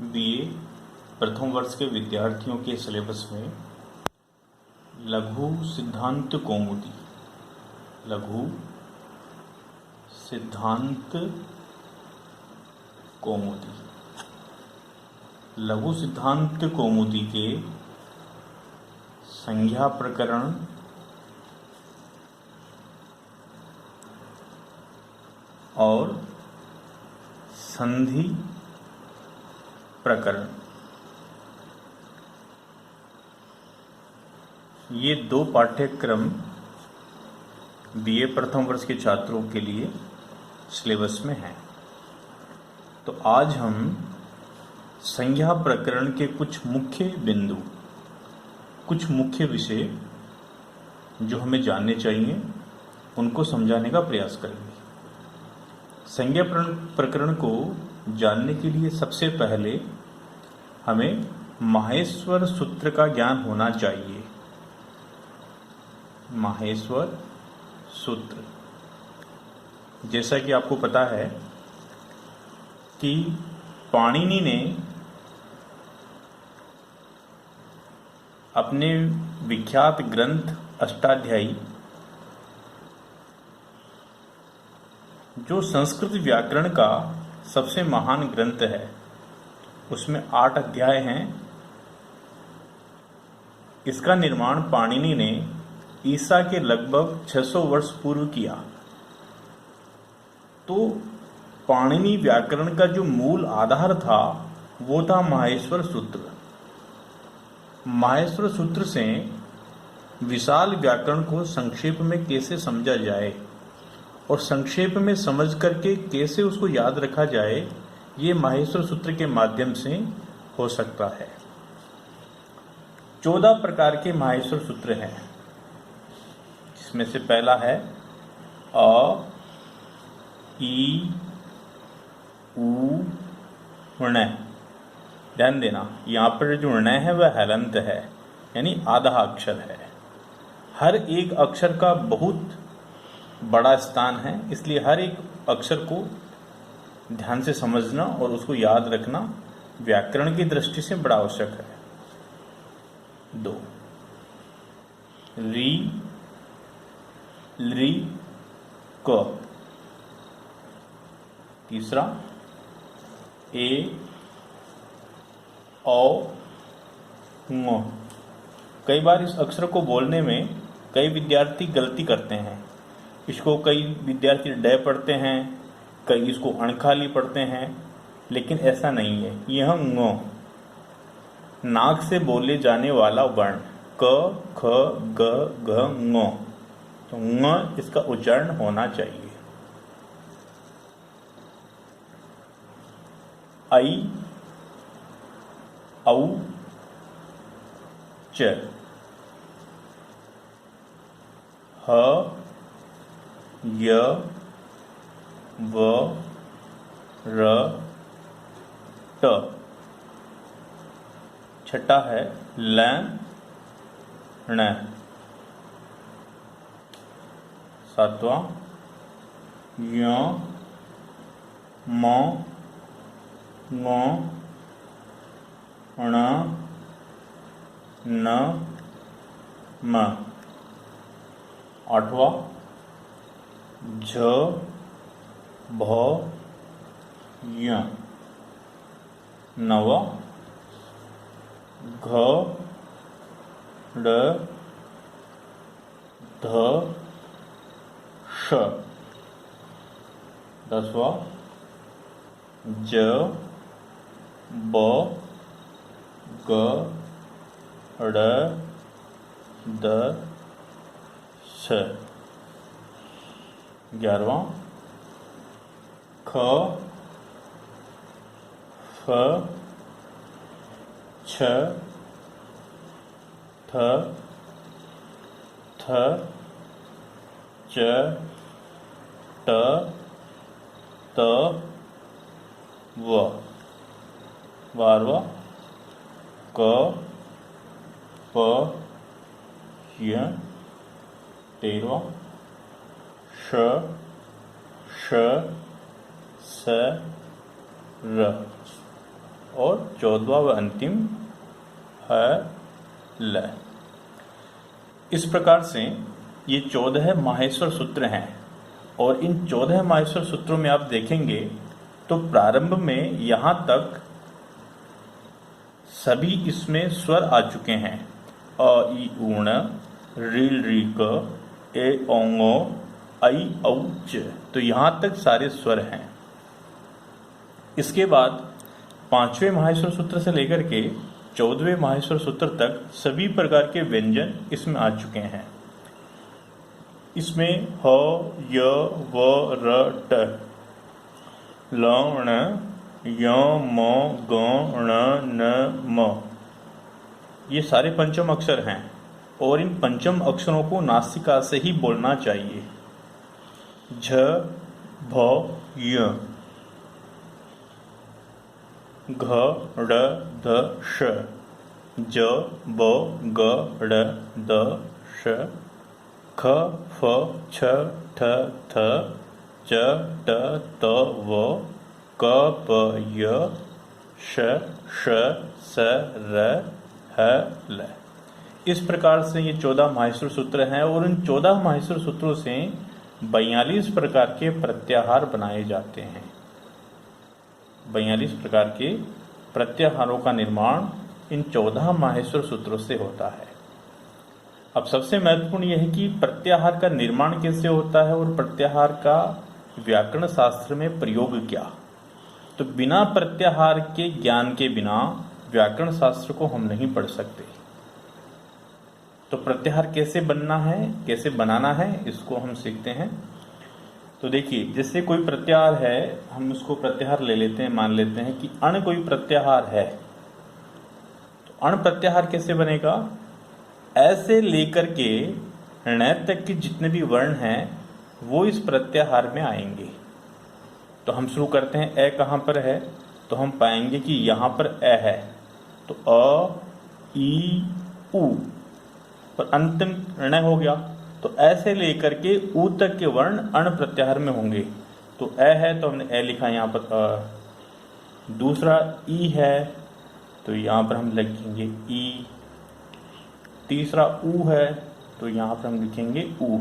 BA प्रथम वर्ष के विद्यार्थियों के सिलेबस में लघु सिद्धांत कौमुदी लघु सिद्धांत कौमुदी लघु सिद्धांत कौमुदी के संज्ञा प्रकरण और संधि प्रकरण, ये दो पाठ्यक्रम बीए प्रथम वर्ष के छात्रों के लिए सिलेबस में हैं। तो आज हम संज्ञा प्रकरण के कुछ मुख्य बिंदु, कुछ मुख्य विषय जो हमें जानने चाहिए, उनको समझाने का प्रयास करेंगे। संज्ञा प्रकरण को जानने के लिए सबसे पहले हमें माहेश्वर सूत्र का ज्ञान होना चाहिए। माहेश्वर सूत्र, जैसा कि आपको पता है कि पाणिनि ने अपने विख्यात ग्रंथ अष्टाध्यायी, जो संस्कृत व्याकरण का सबसे महान ग्रंथ है, उसमें 8 अध्याय हैं। इसका निर्माण पाणिनि ने ईसा के लगभग 600 वर्ष पूर्व किया। तो पाणिनि व्याकरण का जो मूल आधार था वो था माहेश्वर सूत्र। माहेश्वर सूत्र से विशाल व्याकरण को संक्षेप में कैसे समझा जाए और संक्षेप में समझ करके कैसे उसको याद रखा जाए, ये माहेश्वर सूत्र के माध्यम से हो सकता है। 14 प्रकार के माहेश्वर सूत्र हैं, जिसमें से पहला है अ, ई, उ, ण। ध्यान देना, यहाँ पर जो ण है वह हलंत है, यानी आधा अक्षर है। हर एक अक्षर का बहुत बड़ा स्थान है, इसलिए हर एक अक्षर को ध्यान से समझना और उसको याद रखना व्याकरण की दृष्टि से बड़ा आवश्यक है। 2 री, ली, क। तीसरा ए, औ, ङ। कई बार इस अक्षर को बोलने में कई विद्यार्थी गलती करते हैं। इसको कई विद्यार्थी ड पढ़ते हैं, कई इसको अणखाली पढ़ते हैं, लेकिन ऐसा नहीं है। यह ङ, नाक से बोले जाने वाला वर्ण, क, ख, ग, घ, ङ। तो ङ इसका उच्चारण होना चाहिए। आई, औ, च। ह, य, व, र, ट। छठा है ल, ण। सातवां य, म, ङ, ण, न, म। आठवां झ, भ, य। नवा घ, ड़, ध, श। 10वां ज, ब, ग, ड़, द, श। 11वां ख, फ, छ, थ, थ, च, ट, त, व। 12वां क, प, य। 13वां श, श, स, र। और 14वां व अंतिम ह ल। इस प्रकार से ये 14 माहेश्वर सूत्र हैं और इन 14 माहेश्वर सूत्रों में आप देखेंगे तो प्रारंभ में यहाँ तक सभी इसमें स्वर आ चुके हैं। अ ई ऊण, रील री क, ए ओंगो, आई औ च, तो यहाँ तक सारे स्वर हैं। इसके बाद 5वें माहेश्वर सूत्र से लेकर के 14वें माहेश्वर सूत्र तक सभी प्रकार के व्यंजन इसमें आ चुके हैं। इसमें ह, य, व, र, ट, ल, ण, य, म, ग, ण, न, म, ये सारे पंचम अक्षर हैं और इन पंचम अक्षरों को नासिका से ही बोलना चाहिए। झ, भ, य, घ, ड़, ध, श, ज, ब, ग, ड़, द, श, ख, फ, छ, ठ, थ, च, ट, त, व, क, प, य, श, श, स, र, ह, ल। इस प्रकार से ये 14 माहेश्वर सूत्र हैं और इन 14 माहेश्वर सूत्रों से 42 प्रकार के प्रत्याहार बनाए जाते हैं। 42 प्रकार के प्रत्याहारों का निर्माण इन 14 माहेश्वर सूत्रों से होता है। अब सबसे महत्वपूर्ण यह है कि प्रत्याहार का निर्माण कैसे होता है और प्रत्याहार का व्याकरण शास्त्र में प्रयोग क्या। तो बिना प्रत्याहार के ज्ञान के बिना व्याकरण शास्त्र को हम नहीं पढ़ सकते। तो प्रत्याहार कैसे बनना है, कैसे बनाना है, इसको हम सीखते हैं। तो देखिए, जैसे कोई प्रत्याहार है, हम उसको प्रत्याहार ले लेते हैं, मान लेते हैं कि अण कोई प्रत्याहार है। तो अण प्रत्याहार कैसे बनेगा? ऐसे लेकर के ण तक के जितने भी वर्ण हैं वो इस प्रत्याहार में आएंगे। तो हम शुरू करते हैं, ए कहाँ पर है? तो हम पाएंगे कि यहाँ पर ए है, तो अ, ई, उ, और अंतिम ण हो गया। तो ऐसे लेकर के उ तक के वर्ण अण प्रत्याहार में होंगे। तो ए है तो हमने ए लिखा यहाँ पर अ। दूसरा ई है तो यहाँ पर हम लिखेंगे ई। तीसरा उ है तो यहाँ पर हम लिखेंगे उ।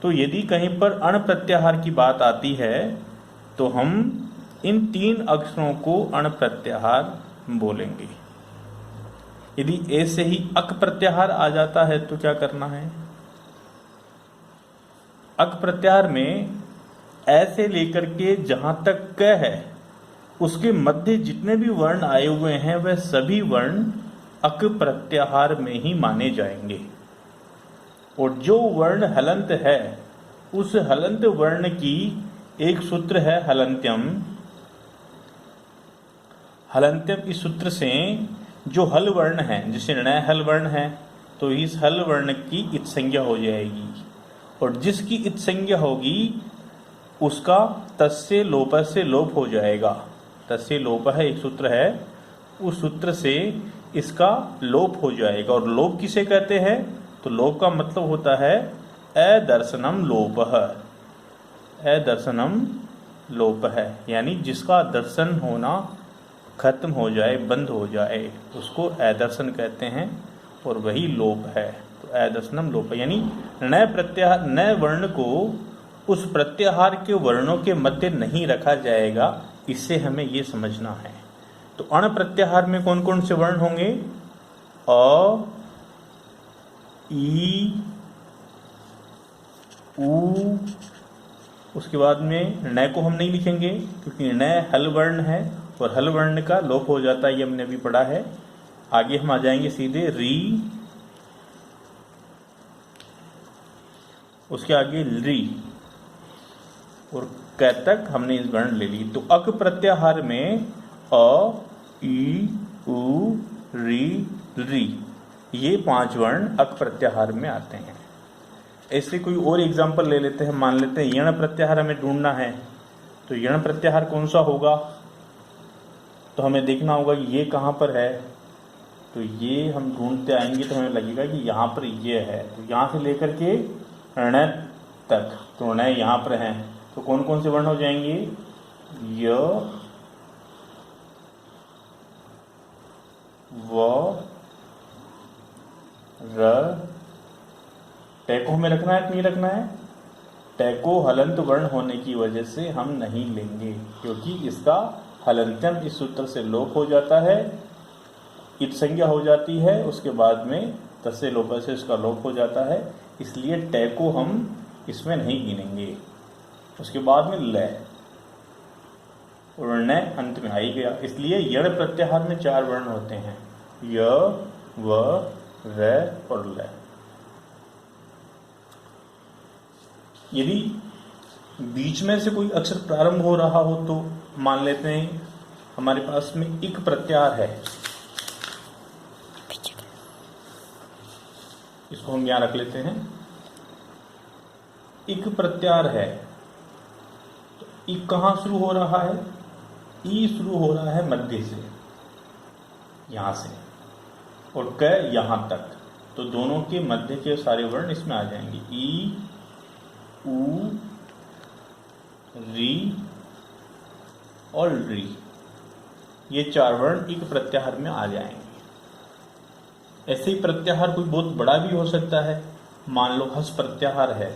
तो यदि कहीं पर अण प्रत्याहार की बात आती है तो हम इन 3 अक्षरों को अण प्रत्याहार बोलेंगे। यदि ए से ही अक प्रत्याहार आ जाता है तो क्या करना है? अक प्रत्याहार में ऐसे लेकर के जहां तक क है उसके मध्य जितने भी वर्ण आए हुए हैं वह सभी वर्ण अक प्रत्याहार में ही माने जाएंगे। और जो वर्ण हलंत है उस हलंत वर्ण की एक सूत्र है हलंत्यम। हलंत्यम इस सूत्र से जो हल वर्ण है, जैसे ण हल वर्ण है तो इस हल वर्ण की इत संज्ञा हो जाएगी और जिसकी इत संज्ञा होगी उसका तस्य लोप से लोप हो जाएगा। तस्य लोप है एक सूत्र है, उस सूत्र से इसका लोप हो जाएगा। और लोप किसे कहते हैं? तो लोप का मतलब होता है अदर्शनम लोपः। अदर्शनम लोप है यानी जिसका दर्शन होना खत्म हो जाए, बंद हो जाए, उसको अदर्शन कहते हैं और वही लोप है। तो अदर्शनम लोप यानी न प्रत्याहार, न वर्ण को उस प्रत्याहार के वर्णों के मध्य नहीं रखा जाएगा। इससे हमें ये समझना है। तो अण प्रत्याहार में कौन कौन से वर्ण होंगे? अ, ई, उ, उसके बाद में न को हम नहीं लिखेंगे क्योंकि न हल वर्ण है और हल वर्ण का लोप हो जाता है, ये हमने अभी पढ़ा है। आगे हम आ जाएंगे सीधे री, उसके आगे री और क तक हमने इस वर्ण ले ली। तो अक प्रत्याहार में अ, ई, उ, री, री, ये 5 वर्ण अक प्रत्याहार में आते हैं। ऐसे कोई और एग्जाम्पल ले लेते हैं, मान लेते हैं यण प्रत्याहार हमें ढूंढना है। तो यण प्रत्याहार कौन सा होगा? तो हमें देखना होगा कि ये कहाँ पर है। तो ये हम ढूंढते आएंगे तो हमें लगेगा कि यहाँ पर ये है। तो यहाँ से लेकर के ण तक, तो ण यहाँ पर है तो कौन कौन से वर्ण हो जाएंगे? य, व र। टैको हमें रखना है कि नहीं रखना है? टैको हलंत वर्ण होने की वजह से हम नहीं लेंगे, क्योंकि इसका हलंत्यम इस सूत्र से लोप हो जाता है, इत संज्ञा हो जाती है, उसके बाद में तस्य लोप से इसका लोप हो जाता है, इसलिए टैको हम इसमें नहीं गिनेंगे। उसके बाद में ल और न अंत में आ ही गया, इसलिए यण प्रत्याहार में 4 वर्ण होते हैं, य व र और ल। यदि बीच में से कोई अक्षर प्रारंभ हो रहा हो तो मान लेते हैं हमारे पास में इक प्रत्याहार है, इसको हम यहां रख लेते हैं। इक प्रत्याहार है तो इक कहां शुरू हो रहा है? ई शुरू हो रहा है मध्य से, यहां से, और क यहां तक, तो दोनों के मध्य के सारे वर्ण इसमें आ जाएंगे। ई उ री और री, ये 4 वर्ण इक प्रत्याहार में आ जाएंगे। ऐसे ही प्रत्याहार कोई बहुत बड़ा भी हो सकता है, मान लो हस प्रत्याहार है